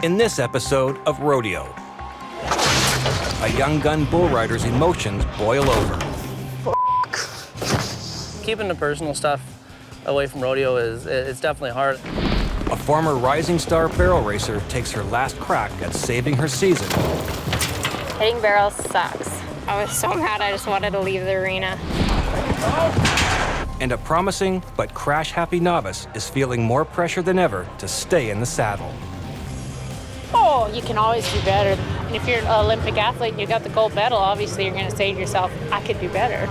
In this episode of Rodeo, a young gun bull rider's emotions boil over. Keeping the personal stuff away from rodeo it's definitely hard. A former rising star barrel racer takes her last crack at saving her season. Hitting barrels sucks. I was so mad I just wanted to leave the arena. And a promising but crash-happy novice is feeling more pressure than ever to stay in the saddle. Oh, you can always do better. And if you're an Olympic athlete and you got the gold medal, obviously you're going to say to yourself, I could do better.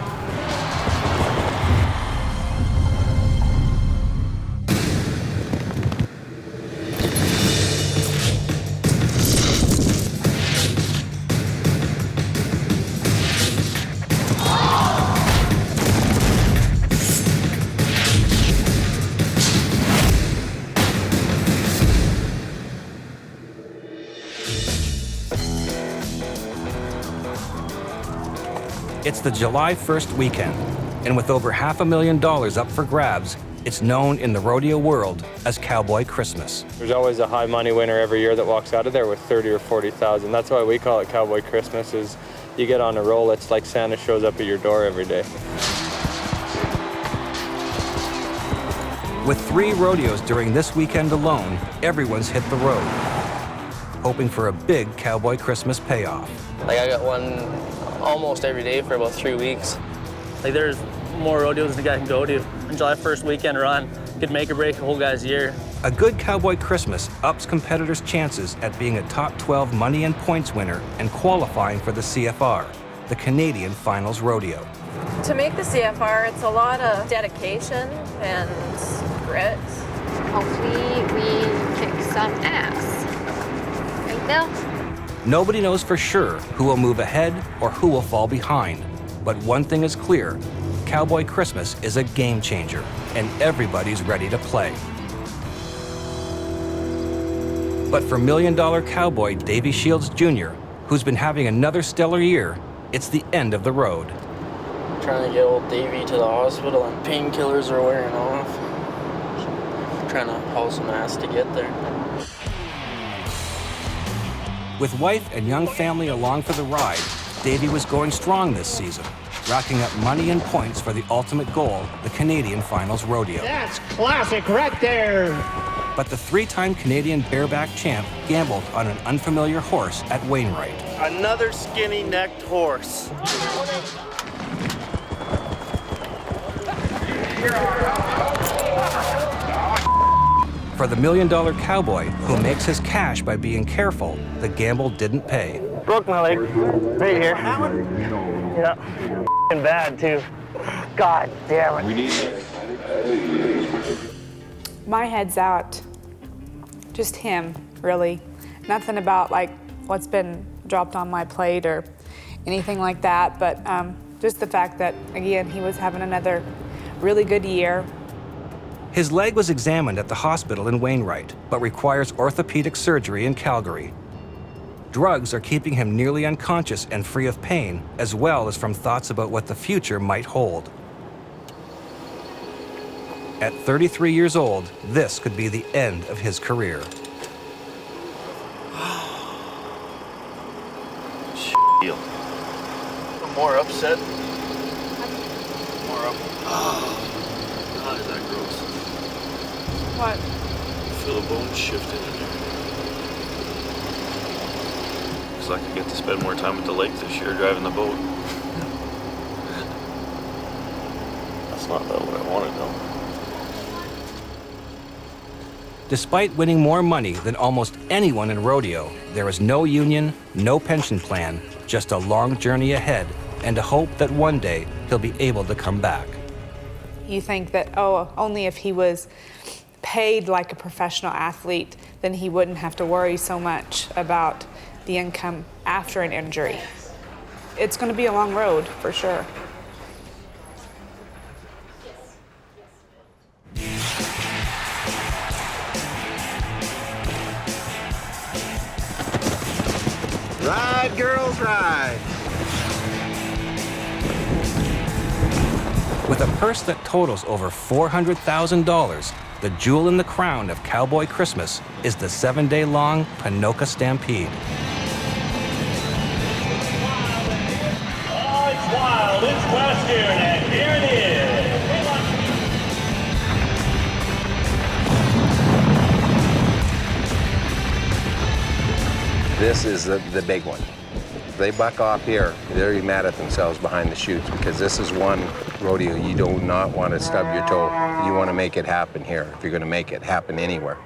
It's the July 1st weekend, and with over $500,000 up for grabs, it's known in the rodeo world as Cowboy Christmas. There's always a high money winner every year that walks out of there with 30 or 40,000. That's why we call it Cowboy Christmas. Is you get on a roll, it's like Santa shows up at your door every day. With 3 rodeos during this weekend alone, everyone's hit the road, hoping for a big Cowboy Christmas payoff. Like I got one almost every day for about 3 weeks. Like there's more rodeos the guy can go to. And July 1st weekend run could make or break a whole guy's year. A good Cowboy Christmas ups competitors' chances at being a top 12 money and points winner and qualifying for the CFR, the Canadian Finals Rodeo. To make the CFR, it's a lot of dedication and grit. Hopefully we kick some ass. Right now? Nobody knows for sure who will move ahead or who will fall behind. But one thing is clear, Cowboy Christmas is a game changer, and everybody's ready to play. But for $1 Million Cowboy Davey Shields Jr., who's been having another stellar year, it's the end of the road. Trying to get old Davey to the hospital and painkillers are wearing off. Trying to haul some ass to get there. With wife and young family along for the ride, Davey was going strong this season, racking up money and points for the ultimate goal, the Canadian Finals Rodeo. That's classic right there. But the 3-time Canadian bareback champ gambled on an unfamiliar horse at Wainwright. Another skinny-necked horse. For the $1 Million Cowboy, who makes his cash by being careful, the gamble didn't pay. Broke my leg right here. Yeah, f***ing bad too. God damn it. My head's out. Just him, really. Nothing about like what's been dropped on my plate or anything like that, but just the fact that, again, he was having another really good year. His leg was examined at the hospital in Wainwright, but requires orthopedic surgery in Calgary. Drugs are keeping him nearly unconscious and free of pain, as well as from thoughts about what the future might hold. At 33 years old, this could be the end of his career. Deal. More upset. More up. God, is that gross? What? Feel the bones shifting in there. Because I could get to spend more time at the lake this year driving the boat. That's not what I wanted, though. Despite winning more money than almost anyone in rodeo, there is no union, no pension plan, just a long journey ahead and a hope that one day he'll be able to come back. You think that, oh, only if he was paid like a professional athlete, then he wouldn't have to worry so much about the income after an injury. It's going to be a long road, for sure. Ride, girls, ride. With a purse that totals over $400,000, the jewel in the crown of Cowboy Christmas is the 7-day-long Ponoka Stampede. Oh, it's wild, it's Western, and here it is. This is the big one. If they buck off here, they're mad at themselves behind the chutes, because this is one rodeo you do not want to stub your toe. You want to make it happen here if you're going to make it happen anywhere.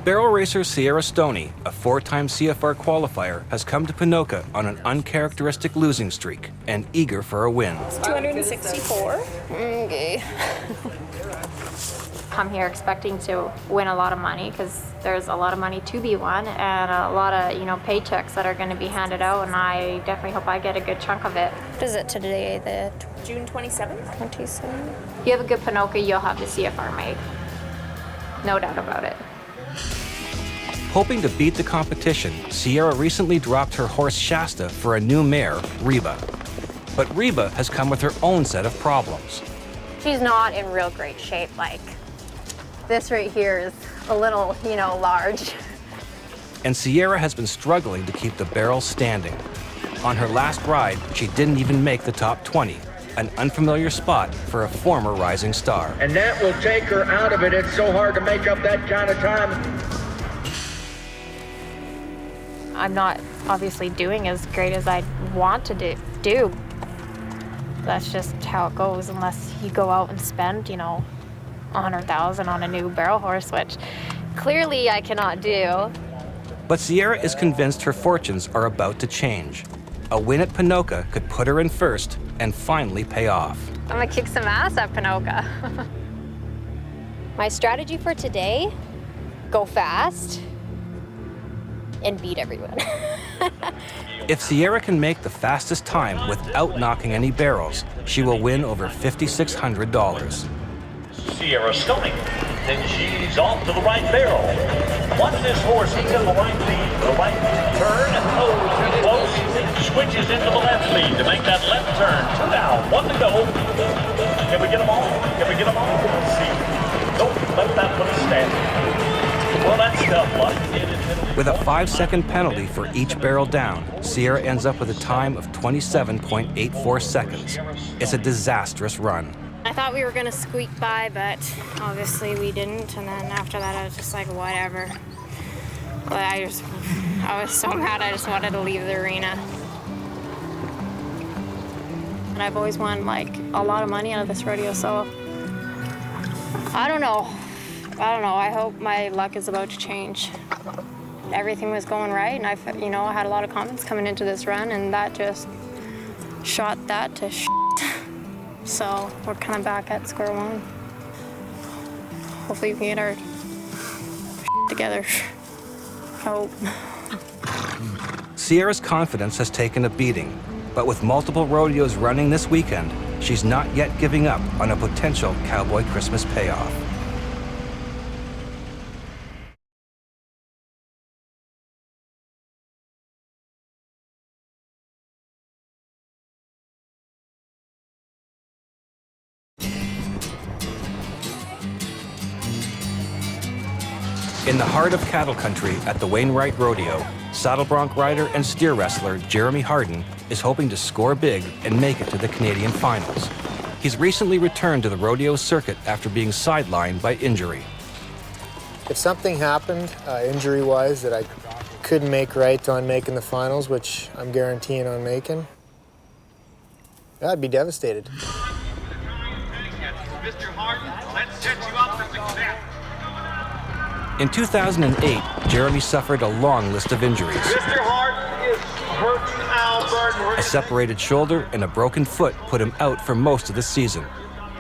Barrel racer Sierra Stoney, a 4-time CFR qualifier, has come to Ponoka on an uncharacteristic losing streak and eager for a win. 264. Okay. Come here expecting to win a lot of money because there's a lot of money to be won and a lot of, paychecks that are going to be handed out, and I definitely hope I get a good chunk of it. What is it today? The June 27th? 27th. If you have a good Ponoka, you'll have the CFR made. No doubt about it. Hoping to beat the competition, Sierra recently dropped her horse Shasta for a new mare, Reba. But Reba has come with her own set of problems. She's not in real great shape. Like, this right here is a little, large. And Sierra has been struggling to keep the barrel standing. On her last ride, she didn't even make the top 20, an unfamiliar spot for a former rising star. And that will take her out of it. It's so hard to make up that kind of time. I'm not obviously doing as great as I want to do. That's just how it goes unless you go out and spend, $100,000 on a new barrel horse, which clearly I cannot do. But Sierra is convinced her fortunes are about to change. A win at Ponoka could put her in first and finally pay off. I'm gonna kick some ass at Ponoka. My strategy for today, go fast and beat everyone. If Sierra can make the fastest time without knocking any barrels, she will win over $5,600. Sierra Stoney. Then she's off to the right barrel. Watch this horse. He's in the right lead. The right turn. Oh, too close. Switches into the left lead to make that left turn. 2 down, 1 to go. Can we get them all? Can we get them all? Let's see. Nope, let that one stand. Well, that's tough luck. With a 5-second penalty for each barrel down, Sierra ends up with a time of 27.84 seconds. It's a disastrous run. I thought we were gonna squeak by, but obviously we didn't. And then after that, I was just like, whatever. But I was so mad. I just wanted to leave the arena. And I've always won a lot of money out of this rodeo, so I don't know. I hope my luck is about to change. Everything was going right, and I had a lot of confidence coming into this run, and that just shot that to shit. So we're kind of back at square one. Hopefully we can get our shit together. I hope. Sierra's confidence has taken a beating, but with multiple rodeos running this weekend, she's not yet giving up on a potential Cowboy Christmas payoff. In the heart of cattle country at the Wainwright Rodeo, saddle bronc rider and steer wrestler Jeremy Harden is hoping to score big and make it to the Canadian finals. He's recently returned to the rodeo circuit after being sidelined by injury. If something happened injury-wise that I couldn't make right on making the finals, which I'm guaranteeing on making, I'd be devastated. Mr. Harden, let's set you up for success. In 2008, Jeremy suffered a long list of injuries. Mr. Harden is hurting Albert. A separated shoulder and a broken foot put him out for most of the season.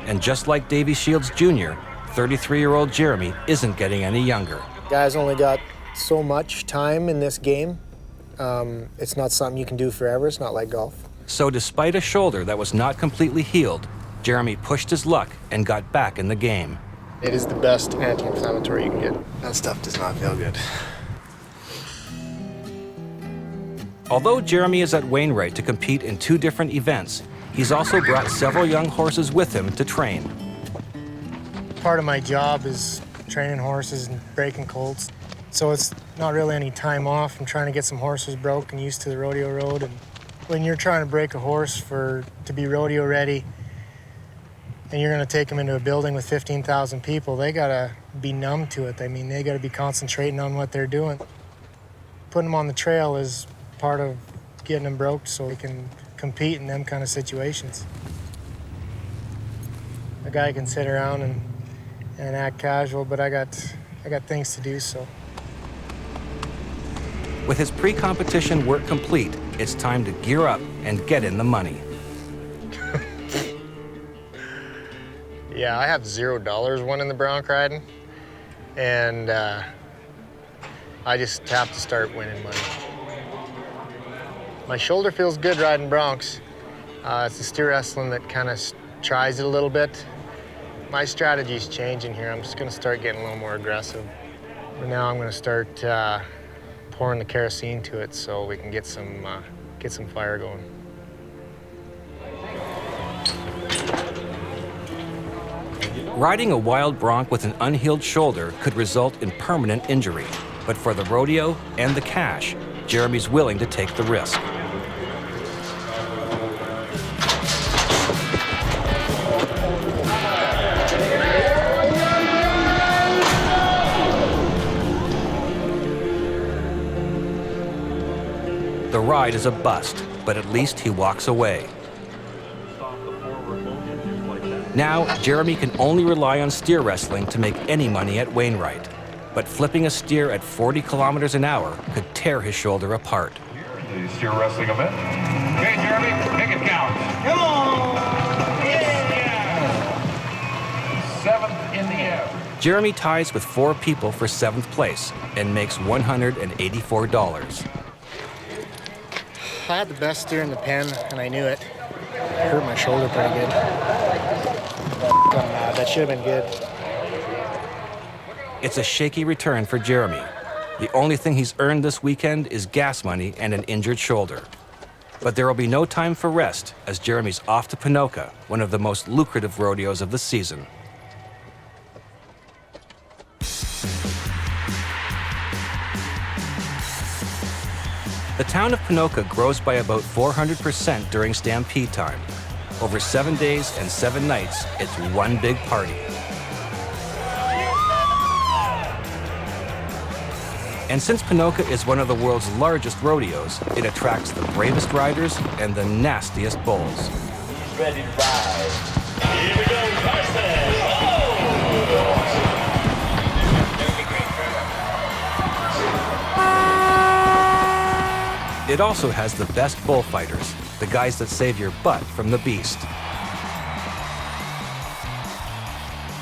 And just like Davey Shields Jr., 33-year-old Jeremy isn't getting any younger. Guys only got so much time in this game. It's not something you can do forever. It's not like golf. So despite a shoulder that was not completely healed, Jeremy pushed his luck and got back in the game. It is the best anti-inflammatory you can get. That stuff does not feel good. Although Jeremy is at Wainwright to compete in 2 different events, He's also brought several young horses with him to train. Part of my job is training horses and breaking colts. So it's not really any time off. I'm trying to get some horses broke and used to the rodeo road. And when you're trying to break a horse to be rodeo ready, and you're gonna take them into a building with 15,000 people, they gotta be numb to it. I mean, they gotta be concentrating on what they're doing. Putting them on the trail is part of getting them broke so they can compete in them kind of situations. A guy can sit around and act casual, but I got things to do, so. With his pre-competition work complete, it's time to gear up and get in the money. Yeah, I have $0 won in the Bronc riding, and I just have to start winning money. My shoulder feels good riding Broncs. It's the steer wrestling that kind of tries it a little bit. My strategy's changing here. I'm just gonna start getting a little more aggressive. For now, I'm gonna start pouring the kerosene to it so we can get some fire going. Riding a wild bronc with an unhealed shoulder could result in permanent injury. But for the rodeo and the cash, Jeremy's willing to take the risk. The ride is a bust, but at least he walks away. Now, Jeremy can only rely on steer wrestling to make any money at Wainwright. But flipping a steer at 40 kilometers an hour could tear his shoulder apart. The steer wrestling event. Okay, Jeremy, make it count. Come on! Yeah! 7th in the air. Jeremy ties with 4 people for 7th place and makes $184. I had the best steer in the pen, and I knew it. It hurt my shoulder pretty good. That should have been good. It's a shaky return for Jeremy. The only thing he's earned this weekend is gas money and an injured shoulder. But there will be no time for rest as Jeremy's off to Ponoka, one of the most lucrative rodeos of the season. The town of Ponoka grows by about 400% during stampede time. Over 7 days and 7 nights, it's one big party. And since Ponoka is one of the world's largest rodeos, it attracts the bravest riders and the nastiest bulls. He's ready to ride. Here we go, Carson! It also has the best bullfighters, the guys that save your butt from the beast.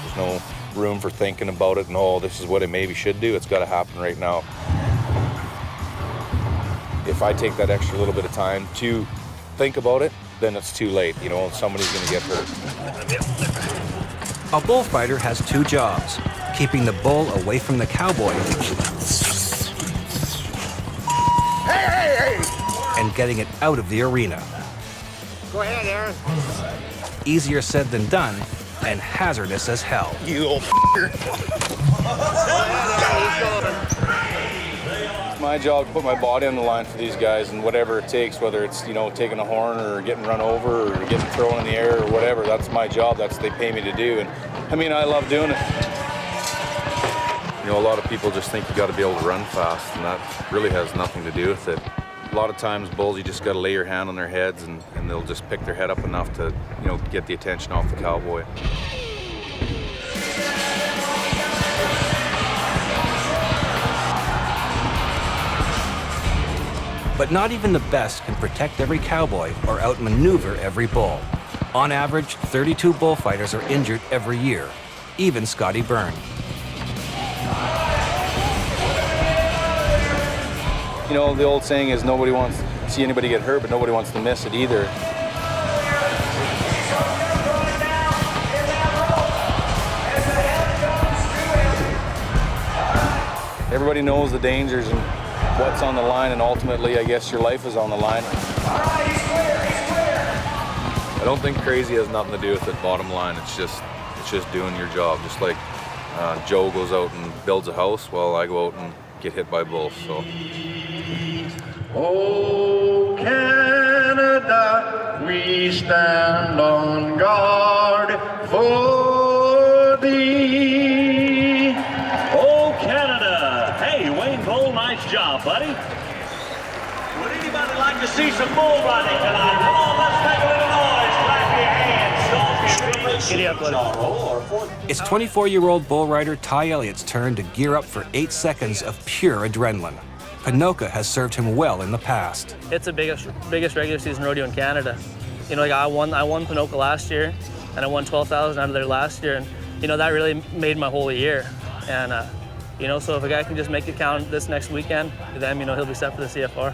There's no room for thinking about it and, oh, this is what it maybe should do. It's got to happen right now. If I take that extra little bit of time to think about it, then it's too late. You know, somebody's going to get hurt. A bullfighter has 2 jobs, keeping the bull away from the cowboy and getting it out of the arena. Go ahead, Aaron. Easier said than done, and hazardous as hell. You old It's my job to put my body on the line for these guys, and whatever it takes, whether it's, you know, taking a horn or getting run over or getting thrown in the air or whatever, that's my job. That's what they pay me to do. And I mean, I love doing it. You know, a lot of people just think you got to be able to run fast, and that really has nothing to do with it. A lot of times, bulls, you just got to lay your hand on their heads, and they'll just pick their head up enough to, you know, get the attention off the cowboy. But not even the best can protect every cowboy or outmaneuver every bull. On average, 32 bullfighters are injured every year, even Scotty Byrne. You know, the old saying is nobody wants to see anybody get hurt, but nobody wants to miss it either. Everybody knows the dangers and what's on the line, and ultimately, I guess your life is on the line. But don't think crazy has nothing to do with it, bottom line. It's just doing your job. Just like Joe goes out and builds a house, well, I go out and get hit by bulls, so. Oh, Canada, we stand on guard for thee. Oh, Canada. Hey, Wayne Cole, nice job, buddy. Would anybody like to see some bull riding tonight? Come on, let's make a little noise. Clap your hands, stomp your feet. It's 24-year-old bull rider Ty Elliott's turn to gear up for 8 seconds of pure adrenaline. Ponoka has served him well in the past. It's the biggest regular season rodeo in Canada. You know, like I won Ponoka last year, and I won 12,000 out of there last year, and you know that really made my whole year. And you know, so if a guy can just make it count this next weekend, then you know he'll be set for the CFR.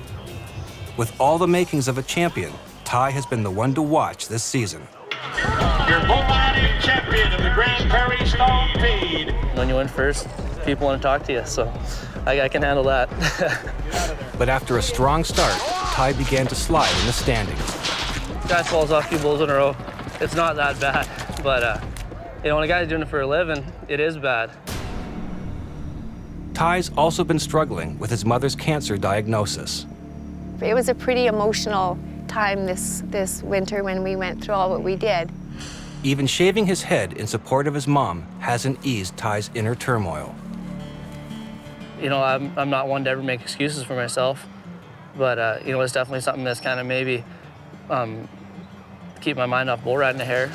With all the makings of a champion, Ty has been the one to watch this season. Your bull riding champion of the Grand Prairie Stampede. When you win first, people want to talk to you, so I can handle that. But after a strong start, Ty began to slide in the standings. Guy falls off 2 bulls in a row. It's not that bad, but you know, when a guy's doing it for a living, it is bad. Ty's also been struggling with his mother's cancer diagnosis. It was a pretty emotional time this winter when we went through all what we did. Even shaving his head in support of his mom hasn't eased Ty's inner turmoil. You know, I'm not one to ever make excuses for myself, but you know, it's definitely something that's kind of maybe keep my mind off bull riding a hair.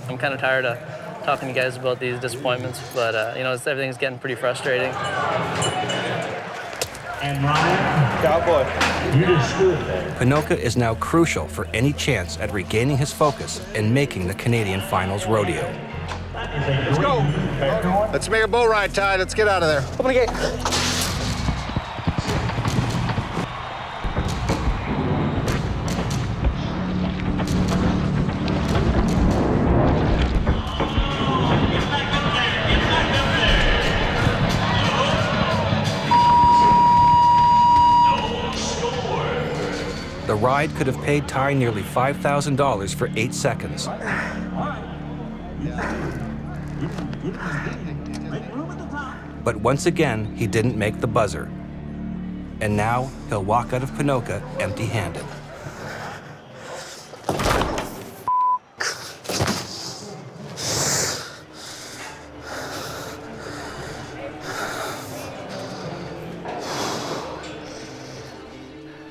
I'm kind of tired of talking to you guys about these disappointments, but you know, everything's getting pretty frustrating. And Ryan, Cowboy. You just stood there. Ponoka is now crucial for any chance at regaining his focus and making the Canadian Finals rodeo. Let's go. Let's make a bull ride, Ty. Let's get out of there. Open the gate. The ride could have paid Ty nearly $5,000 for 8 seconds. But once again, he didn't make the buzzer. And now he'll walk out of Ponoka empty-handed.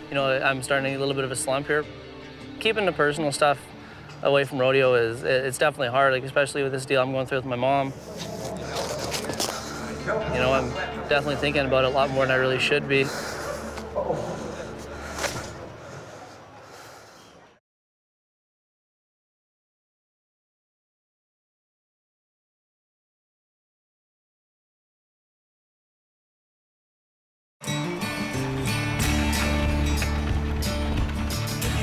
You know, I'm starting to get a little bit of a slump here. Keeping the personal stuff away from rodeo it's definitely hard, like especially with this deal I'm going through with my mom. You know, I'm definitely thinking about it a lot more than I really should be.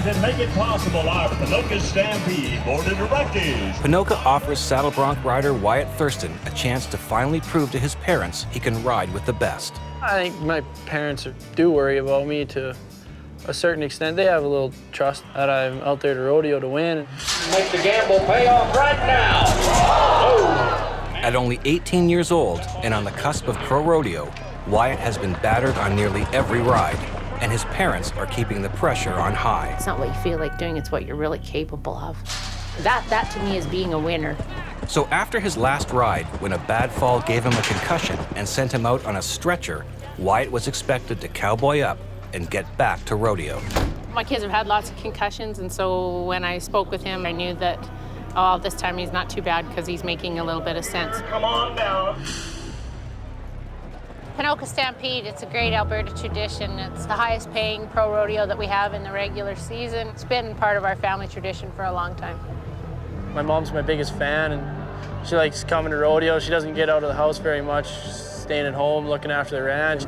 That make it possible, our Ponoka Stampede Board of Directors. Ponoka offers saddle bronc rider Wyatt Thurston a chance to finally prove to his parents he can ride with the best. I think my parents do worry about me to a certain extent. They have a little trust that I'm out there to rodeo to win. Make the gamble pay off right now. Oh. At only 18 years old and on the cusp of pro rodeo, Wyatt has been battered on nearly every ride, and his parents are keeping the pressure on high. It's not what you feel like doing, it's what you're really capable of. That to me is being a winner. So after his last ride, when a bad fall gave him a concussion and sent him out on a stretcher, Wyatt was expected to cowboy up and get back to rodeo. My kids have had lots of concussions, and so when I spoke with him, I knew that, oh, this time he's not too bad because he's making a little bit of sense. Come on down. Ponoka Stampede, it's a great Alberta tradition. It's the highest paying pro rodeo that we have in the regular season. It's been part of our family tradition for a long time. My mom's my biggest fan, and she likes coming to rodeo. She doesn't get out of the house very much, staying at home, looking after the ranch.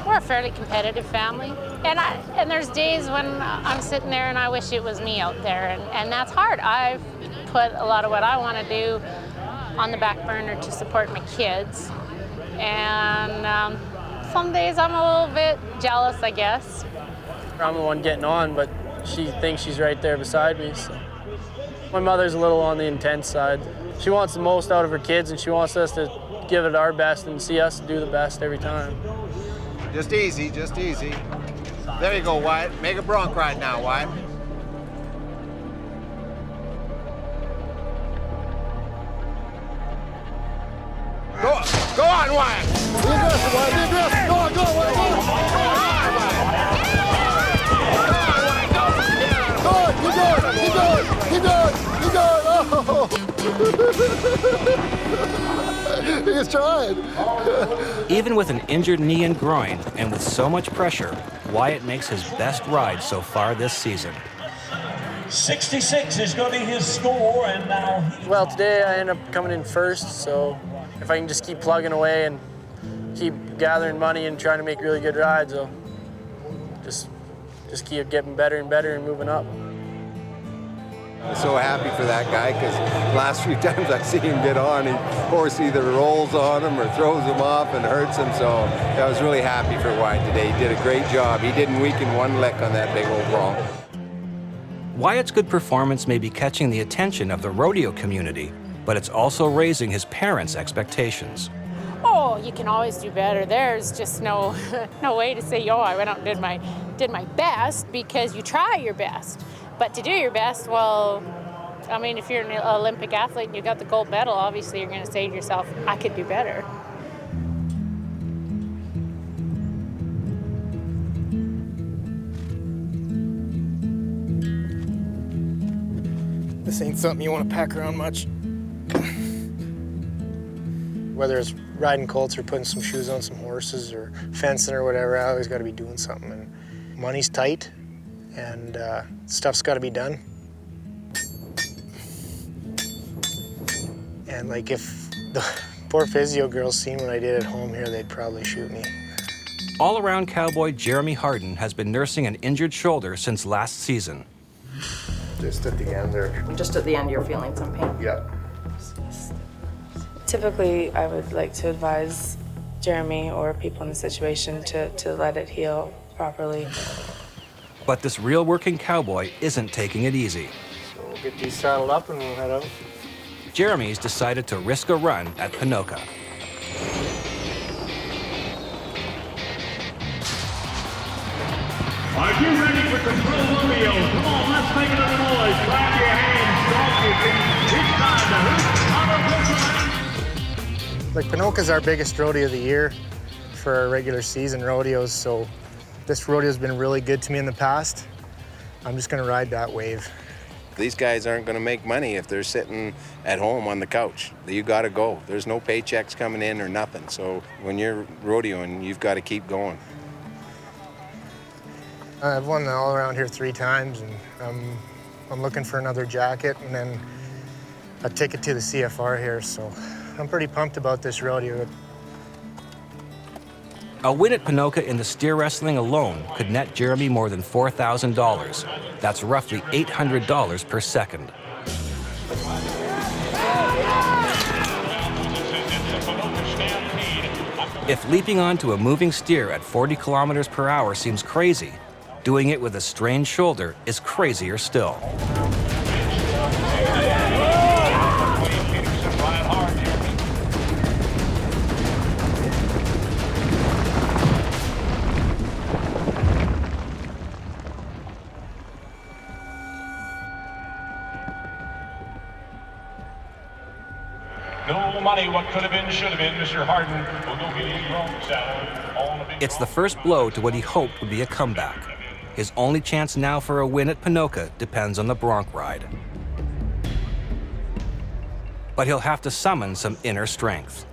We're a fairly competitive family, and there's days when I'm sitting there and I wish it was me out there, and that's hard. I've put a lot of what I want to do on the back burner to support my kids. And some days I'm a little bit jealous, I guess. I'm the one getting on, but she thinks she's right there beside me. So. My mother's a little on the intense side. She wants the most out of her kids, and she wants us to give it our best and see us do the best every time. Just easy, just easy. There you go, Wyatt. Make a Bronc ride now, Wyatt. Go on, Wyatt. Be aggressive, Wyatt. Be aggressive. Go on, Wyatt. Keep going. Oh. He's trying. Even with an injured knee and groin, and with so much pressure, Wyatt makes his best ride so far this season. 66 is going to be his score, and now... Well, today I end up coming in first, so if I can just keep plugging away and keep gathering money and trying to make really good rides, I'll just keep getting better and better and moving up. I'm so happy for that guy because last few times I see him get on, the horse either rolls on him or throws him off and hurts him. So I was really happy for Wyatt today. He did a great job. He didn't weaken one lick on that big old Bronc. Wyatt's good performance may be catching the attention of the rodeo community, but it's also raising his parents' expectations. Oh, you can always do better. There's just no way to say, oh, I went out and did my best, because you try your best. But to do your best, well, I mean, if you're an Olympic athlete and you got the gold medal, obviously you're going to say to yourself, I could do better. This ain't something you want to pack around much. Whether it's riding colts or putting some shoes on some horses or fencing or whatever, I always got to be doing something. And money's tight, and stuff's got to be done. And like, if the poor physio girls seen what I did at home here, they'd probably shoot me. All-around cowboy Jeremy Harden has been nursing an injured shoulder since last season. Just at the end there. Just at the end, you're feeling some pain. Yeah. Typically, I would like to advise Jeremy or people in the situation to let it heal properly. But this real working cowboy isn't taking it easy. So we'll get these saddled up and we'll head out. Jeremy's decided to risk a run at Ponoka. Are you ready for some Pro Rodeo? Come on, let's make another noise. Clap your hands, stomp your feet. It's time to hoop on a Pro. Like, Ponoka's our biggest rodeo of the year for our regular season rodeos, so this rodeo's been really good to me in the past. I'm just gonna ride that wave. These guys aren't going to make money if they're sitting at home on the couch. You got to go. There's no paychecks coming in or nothing. So when you're rodeoing, you've got to keep going. I've won all around here 3 times, and I'm looking for another jacket and then a ticket to the CFR here, so I'm pretty pumped about this rodeo. A win at Ponoka in the steer wrestling alone could net Jeremy more than $4,000. That's roughly $800 per second. If leaping onto a moving steer at 40 kilometers per hour seems crazy, doing it with a strained shoulder is crazier still. No money, what could have been, should have been. Mr. Harden will go get his Bronc saddle on a big... It's the first blow to what he hoped would be a comeback. His only chance now for a win at Ponoka depends on the Bronc ride. But he'll have to summon some inner strength.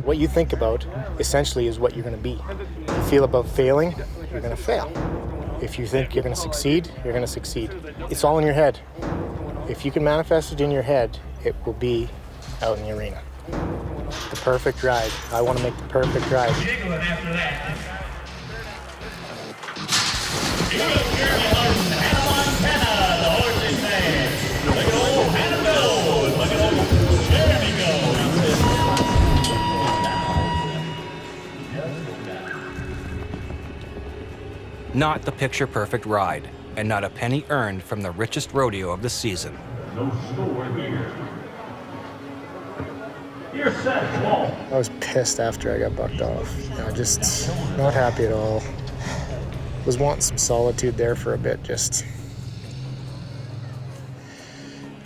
What you think about, essentially, is what you're gonna be. If you feel about failing, you're gonna fail. If you think you're gonna succeed, you're gonna succeed. It's all in your head. If you can manifest it in your head, it will be out in the arena. The perfect ride. I want to make the perfect ride. Jiggling after that. Jeremy Harden, Hannah Montana, the horse's man. Look at old Hannah go. Look at old Jeremy go. Not the picture-perfect ride, and not a penny earned from the richest rodeo of the season. No score here. You're set, ball. I was pissed after I got bucked off. Just not happy at all. Was wanting some solitude there for a bit, just.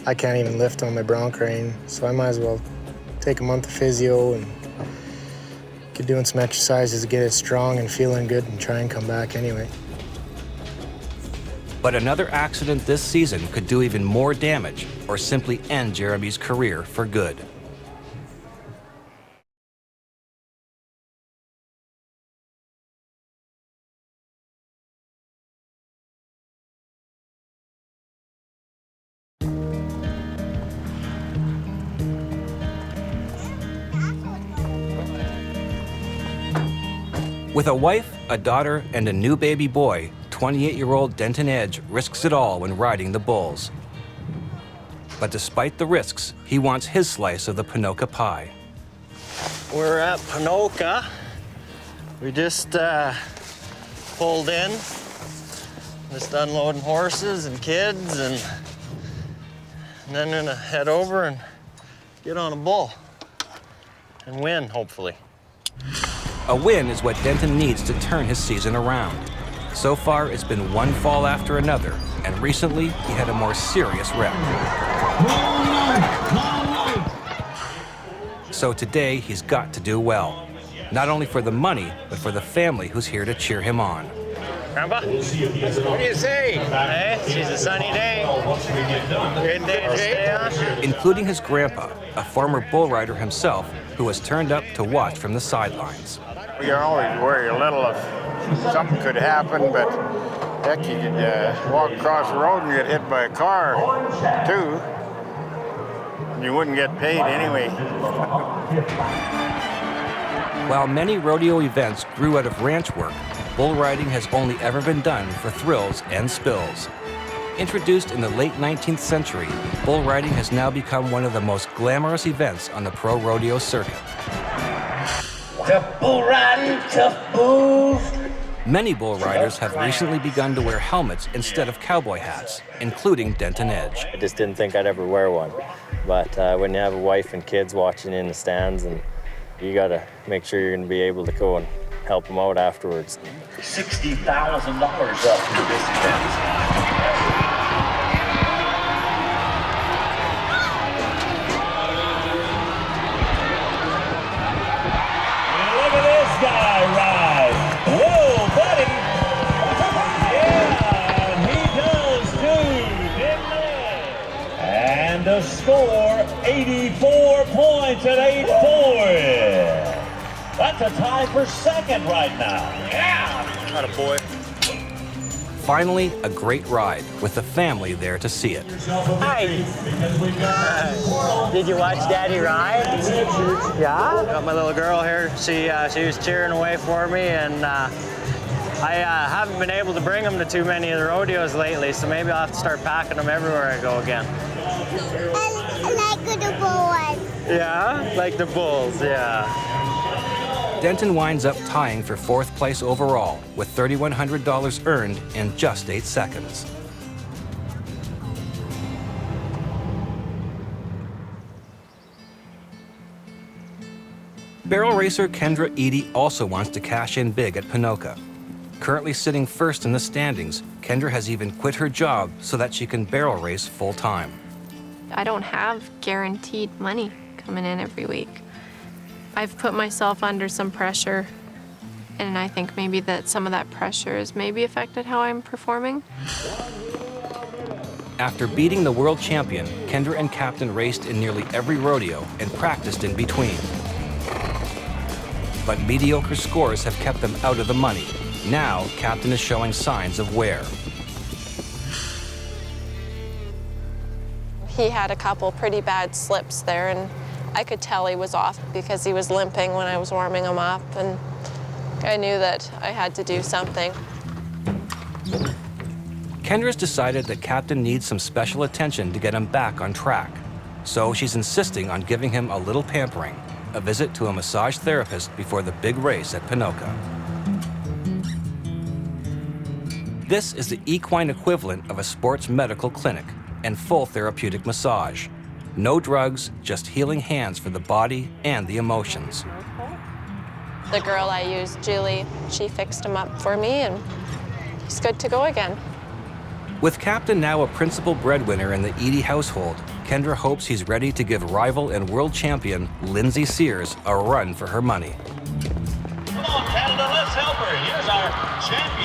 I can't even lift on my Bronc rein, so I might as well take a month of physio and get doing some exercises to get it strong and feeling good and try and come back anyway. But another accident this season could do even more damage or simply end Jeremy's career for good. With a wife, a daughter, and a new baby boy, 28-year-old Denton Edge risks it all when riding the bulls. But despite the risks, he wants his slice of the Ponoka pie. We're at Ponoka. We just pulled in, just unloading horses and kids, and then gonna head over and get on a bull and win, hopefully. A win is what Denton needs to turn his season around. So far, it's been one fall after another, and recently, he had a more serious wreck. So today, he's got to do well. Not only for the money, but for the family who's here to cheer him on. Grandpa? What do you say? Hey, it's a sunny day. Good day to stay on. Including his grandpa, a former bull rider himself, who was turned up to watch from the sidelines. You always worry a little if something could happen, but heck, you could walk across the road and get hit by a car, too. And you wouldn't get paid anyway. While many rodeo events grew out of ranch work, bull riding has only ever been done for thrills and spills. Introduced in the late 19th century, bull riding has now become one of the most glamorous events on the pro rodeo circuit. Tough bull riding, tough bulls. Many bull riders have recently begun to wear helmets instead of cowboy hats, including Denton Edge. I just didn't think I'd ever wear one. But when you have a wife and kids watching in the stands, and you gotta make sure you're gonna be able to go and help them out afterwards. $60,000 up for this event. The score, 84 points at 8-4. That's a tie for second right now. Yeah! Not a boy. Finally, a great ride with the family there to see it. Hi. Did you watch Daddy ride? Yeah? Got my little girl here. She was cheering away for me, and I haven't been able to bring them to too many of the rodeos lately, so maybe I'll have to start packing them everywhere I go again. I like the bulls. Yeah? Like the bulls, yeah. Denton winds up tying for 4th place overall with $3,100 earned in just 8 seconds. Barrel racer KENDRA EDEY also wants to cash in big at Ponoka. Currently sitting first in the standings, KENDRA has even quit her job so that she can barrel race full-time. I don't have guaranteed money coming in every week. I've put myself under some pressure, and I think maybe that some of that pressure has maybe affected how I'm performing. After beating the world champion, KENDRA and Captain raced in nearly every rodeo and practiced in between. But mediocre scores have kept them out of the money. Now, Captain is showing signs of wear. He had a couple pretty bad slips there, and I could tell he was off because he was limping when I was warming him up, and I knew that I had to do something. KENDRA's decided that Captain needs some special attention to get him back on track. So she's insisting on giving him a little pampering, a visit to a massage therapist before the big race at Ponoka. This is the equine equivalent of a sports medical clinic and full therapeutic massage. No drugs, just healing hands for the body and the emotions. The girl I used, Julie, she fixed him up for me, and he's good to go again. With Captain now a principal breadwinner in the EDEY household, KENDRA hopes he's ready to give rival and world champion Lindsay Sears a run for her money. Come on, Canada, let's help her. Here's our champion.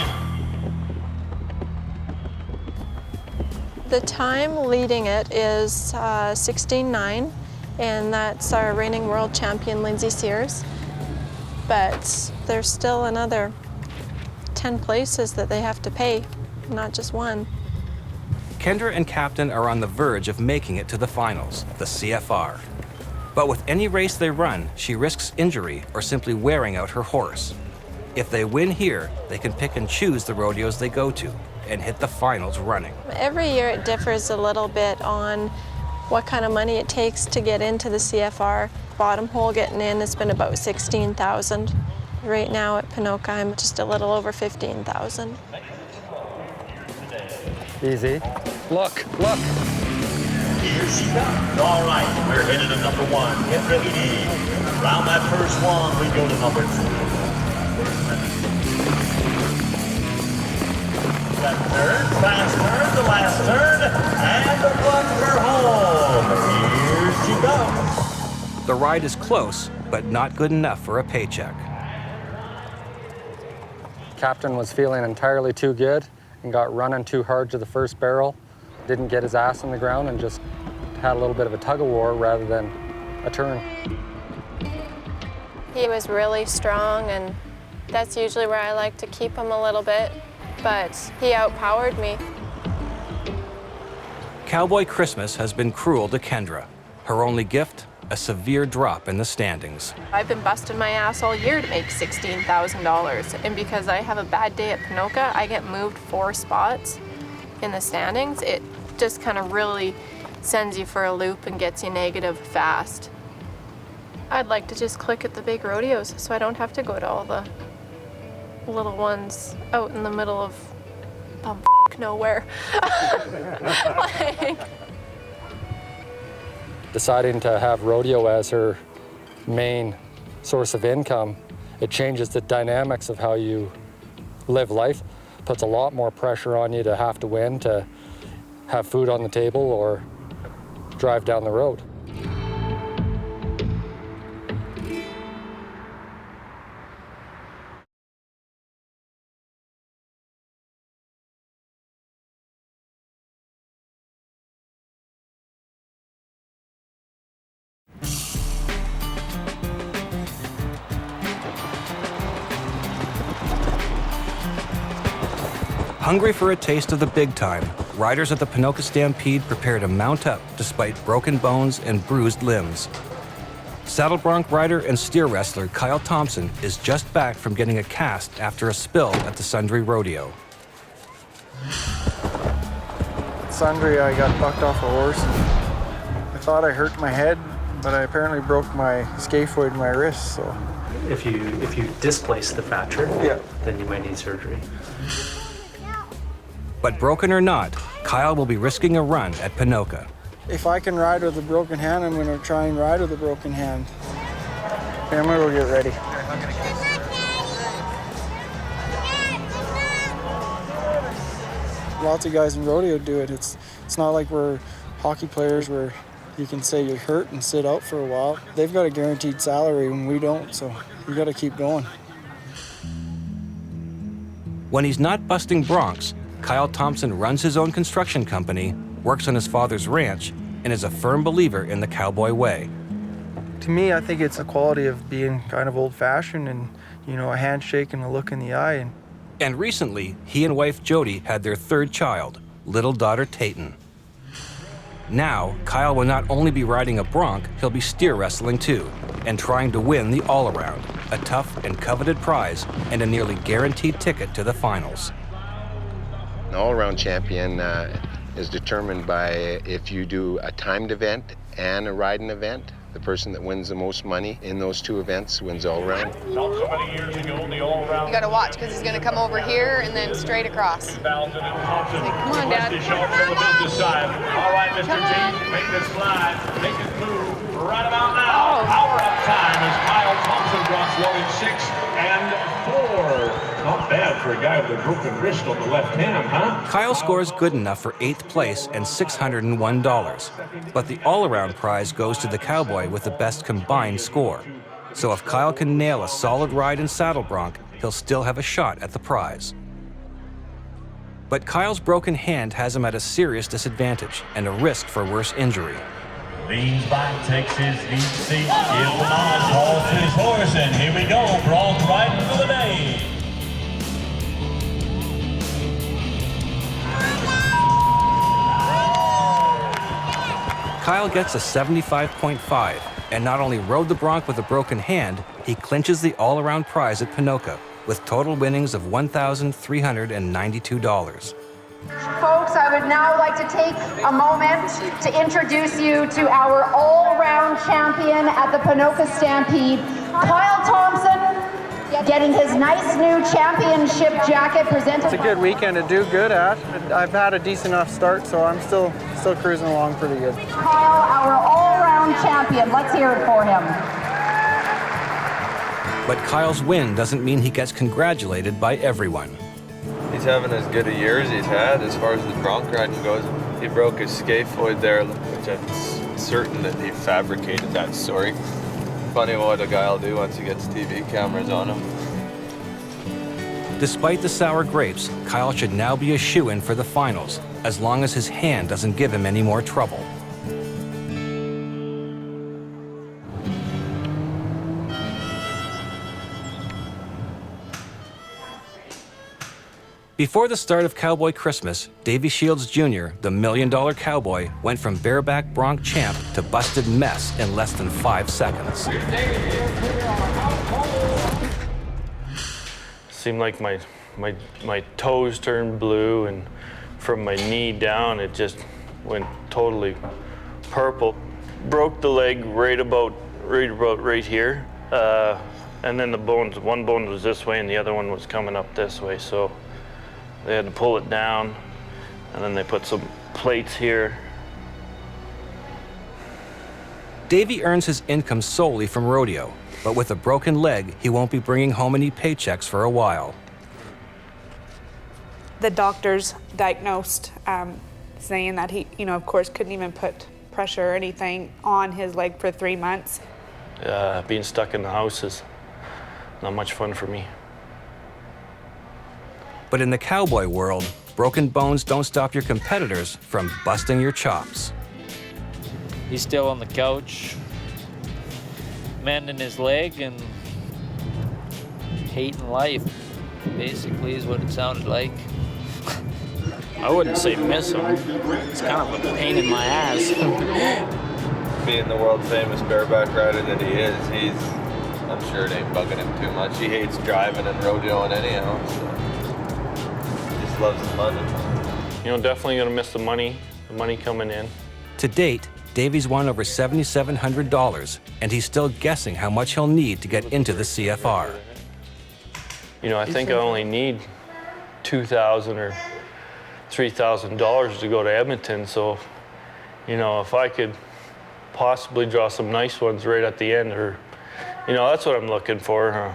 The time leading it is 16:09, and that's our reigning world champion, Lindsay Sears. But there's still another 10 places that they have to pay, not just one. KENDRA and Captain are on the verge of making it to the finals, the CFR. But with any race they run, she risks injury or simply wearing out her horse. If they win here, they can pick and choose the rodeos they go to and hit the finals running. Every year it differs a little bit on what kind of money it takes to get into the CFR. Bottom hole getting in has been about $16,000. Right now at Ponoka, I'm just a little over $15,000. Easy. Look. Here she comes. All right, we're headed to number 1. Get ready. Around that first one, we go to number 2. That turn, fast turn, the last turn, and the run for home. Here she comes. The ride is close, but not good enough for a paycheck. Captain was feeling entirely too good and got running too hard to the first barrel. Didn't get his ass on the ground and just had a little bit of a tug-of-war rather than a turn. He was really strong, and that's usually where I like to keep him a little bit, but he outpowered me. Cowboy Christmas has been cruel to KENDRA. Her only gift, a severe drop in the standings. I've been busting my ass all year to make $16,000, and because I have a bad day at Ponoka, I get moved 4 spots in the standings. It just kind of really sends you for a loop and gets you negative fast. I'd like to just click at the big rodeos so I don't have to go to all the little ones out in the middle of nowhere. Deciding to have rodeo as her main source of income, it changes the dynamics of how you live life. Puts a lot more pressure on you to have to win, to have food on the table or drive down the road. Hungry for a taste of the big time, riders at the Ponoka Stampede prepare to mount up despite broken bones and bruised limbs. Saddle bronc rider and steer wrestler Kyle Thompson is just back from getting a cast after a spill at the Sundre Rodeo. Sundre, I got bucked off a horse. I thought I hurt my head, but I apparently broke my scaphoid in my wrist. So, if you displace the fracture, then you might need surgery. But broken or not, Kyle will be risking a run at Ponoka. if I can ride with a broken hand, I'm going to try and ride with a broken hand. Okay, I'm going to go get ready. Lots of guys in rodeo do it. It's not like we're hockey players where you can say you're hurt and sit out for a while. They've got a guaranteed salary and we don't, so you got to keep going. When he's not busting broncs, Kyle Thompson runs his own construction company, works on his father's ranch, and is a firm believer in the cowboy way. To me, I think it's a quality of being kind of old-fashioned and, you know, a handshake and a look in the eye. And recently, he and wife Jody had their third child, little daughter Tayton. Now, Kyle will not only be riding a bronc, he'll be steer wrestling too, and trying to win the all-around, a tough and coveted prize and a nearly guaranteed ticket to the finals. An all-around champion is determined by if you do a timed event and a riding event, The person that wins the most money in those two events wins all around. Not so many years ago, the all-around. You got to watch because he's going to come over here and then straight across. Come on, Dad. All right, Mr. G, make this slide, make it move right about now. Power-up time as Kyle Thompson drops 1 in 6 and 4. Not bad for a guy with a broken wrist on the left hand, huh? Kyle scores good enough for 8th place and $601, but the all-around prize goes to the cowboy with the best combined score. So if Kyle can nail a solid ride in saddle bronc, he'll still have a shot at the prize. But Kyle's broken hand has him at a serious disadvantage and a risk for worse injury. Leans back, takes his lead seat, gives the nod, calls to his horse, and here we go, Bronc riding for the day. Kyle gets a 75.5 and not only rode the bronc with a broken hand, he clinches the all-around prize at Ponoka with total winnings of $1,392. Folks, I would now like to take a moment to introduce you to our all-round champion at the Ponoka Stampede, Kyle Thompson, getting his nice new championship jacket presented. It's a good weekend to do good at. I've had a decent enough start, so I'm still cruising along pretty good. Kyle, our all-round champion. Let's hear it for him. But Kyle's win doesn't mean he gets congratulated by everyone. He's having as good a year as he's had as far as the bronc riding goes. He broke his scaphoid there, which I'm certain that he fabricated that story. Funny what a guy will do once he gets TV cameras on him. Despite the sour grapes, Kyle should now be a shoo-in for the finals, as long as his hand doesn't give him any more trouble. Before the start of Cowboy Christmas, Davey Shields Jr., the $1 Million Cowboy, went from bareback bronc champ to busted mess in less than 5 seconds. Seemed like my toes turned blue, and from my knee down, it just went totally purple. Broke the leg right about right here, and then the bones. One bone was this way, and the other one was coming up this way. So they had to pull it down, and then they put some plates here. Davey earns his income solely from rodeo, but with a broken leg, he won't be bringing home any paychecks for a while. The doctors diagnosed saying that he, of course, couldn't even put pressure or anything on his leg for 3 months. Being stuck in the house is not much fun for me. But in the cowboy world, broken bones don't stop your competitors from busting your chops. He's still on the couch, mending his leg and hating life, basically, is what it sounded like. I wouldn't say miss him. It's kind of a pain in my ass. Being the world famous bareback rider that he is, I'm sure it ain't bugging him too much. He hates driving and rodeoing anyhow, so he just loves the fun. Definitely gonna miss the money coming in. To date, Davey's won over $7,700, and he's still guessing how much he'll need to get into the CFR. I think I only need $2,000 or $3,000 to go to Edmonton, so, if I could possibly draw some nice ones right at the end, or, that's what I'm looking for.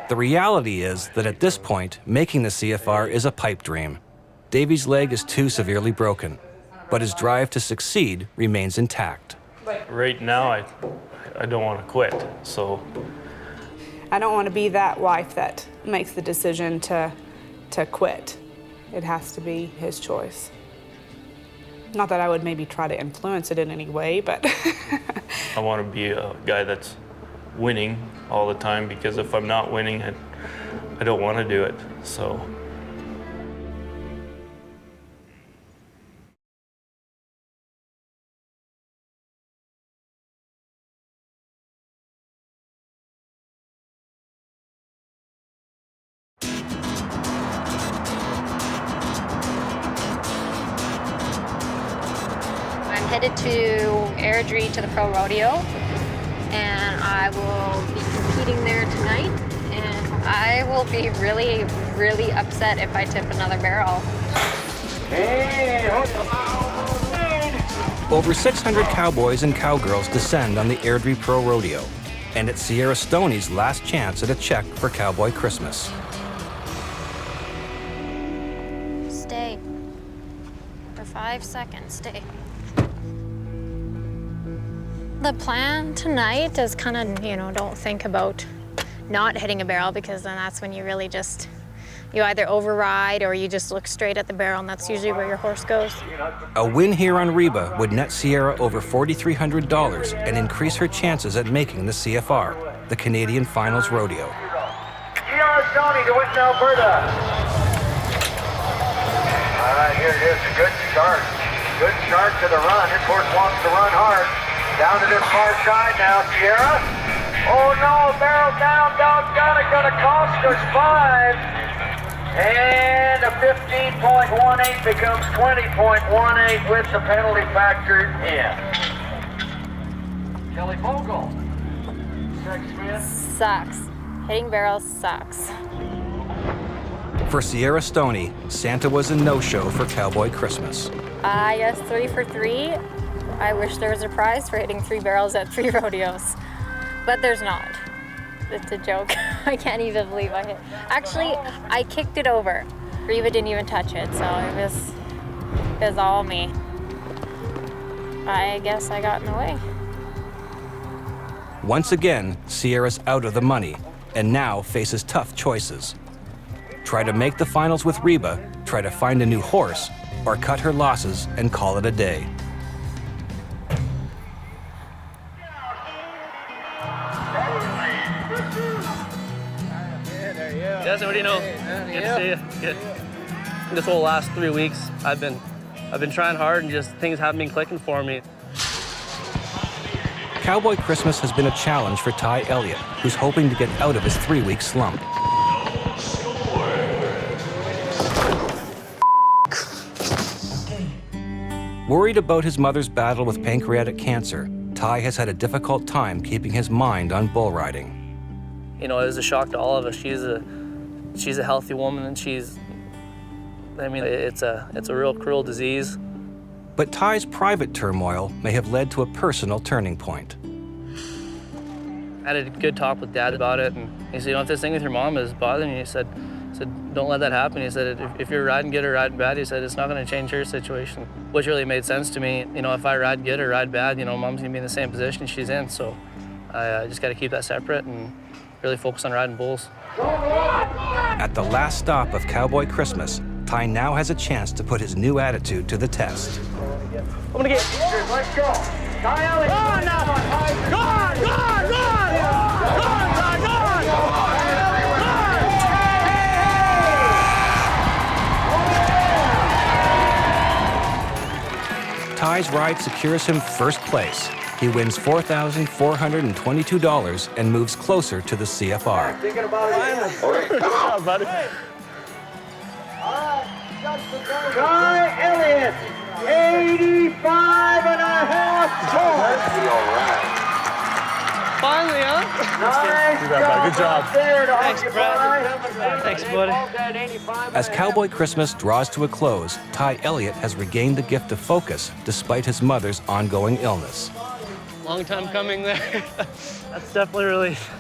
The reality is that at this point, making the CFR is a pipe dream. Davey's leg is too severely broken, but his drive to succeed remains intact. Right now, I don't want to quit, so. I don't want to be that wife that makes the decision to quit. It has to be his choice. Not that I would maybe try to influence it in any way, but. I want to be a guy that's winning all the time, because if I'm not winning, I don't want to do it, so. headed to Airdrie to the Pro Rodeo, and I will be competing there tonight. And I will be really, really upset if I tip another barrel. Over 600 cowboys and cowgirls descend on the Airdrie Pro Rodeo, and it's Sierra Stoney's last chance at a check for Cowboy Christmas. Stay. For 5 seconds, stay. The plan tonight is kind of, don't think about not hitting a barrel, because then that's when you really just, you either override or you just look straight at the barrel, and that's usually where your horse goes. A win here on Reba would net Sierra over $4,300 and increase her chances at making the CFR, the Canadian Finals Rodeo. Sierra Stoney to Western Alberta. All right, here it is, a good start. Good start to the run. This horse wants to run hard. Down to this far side now, Sierra. Oh no, barrel down, doggone it, gonna cost us 5. And a 15.18 becomes 20.18 with the penalty factored in. Kelly Vogel. Sucks. Hitting barrels sucks. For Sierra Stoney, Santa was a no-show for Cowboy Christmas. Yes, 3 for 3. I wish there was a prize for hitting 3 barrels at 3 rodeos, but there's not. It's a joke. I can't even believe I hit. Actually, I kicked it over. Reba didn't even touch it, so it was all me. I guess I got in the way. Once again, Sierra's out of the money and now faces tough choices. Try to make the finals with Reba, try to find a new horse, or cut her losses and call it a day. Jesse, what do you know? Good to see you. Good. This whole last 3 weeks, I've been trying hard, and just things haven't been clicking for me. Cowboy Christmas has been a challenge for Ty Elliott, who's hoping to get out of his 3-week slump. Worried about his mother's battle with pancreatic cancer, Ty has had a difficult time keeping his mind on bull riding. It was a shock to all of us. She's a healthy woman, and it's a real cruel disease. But Ty's private turmoil may have led to a personal turning point. I had a good talk with Dad about it, and he said, if this thing with your mom is bothering you, he said, don't let that happen. He said, if you're riding good or riding bad, he said, it's not going to change your situation. Which really made sense to me. If I ride good or ride bad, Mom's going to be in the same position she's in, so I just got to keep that separate and really focus on riding bulls. At the last stop of Cowboy Christmas, Ty now has a chance to put his new attitude to the test. I'm gonna get. Let's go. Ty Elliott. Run now! Run! Run! Run! Run! Run! Ty's ride secures him first place. He wins $4,422 and moves closer to the CFR. Thinking about it. Good job, buddy. Ty Elliott, 85 and a half points. Finally, huh? Nice job. There to Thanks, Brad. Thanks, buddy. As Cowboy Christmas draws to a close, Ty Elliott has regained the gift of focus despite his mother's ongoing illness. Long time coming there. That's definitely a relief.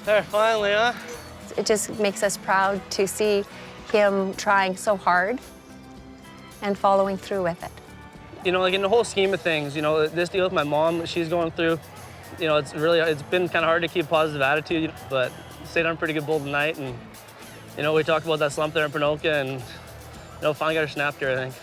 There, finally, huh? It just makes us proud to see him trying so hard and following through with it. In the whole scheme of things, this deal with my mom, she's going through, it's been kind of hard to keep a positive attitude, but stayed on a pretty good bull tonight, and, we talked about that slump there in Ponoka, and, finally got her snapped here, I think.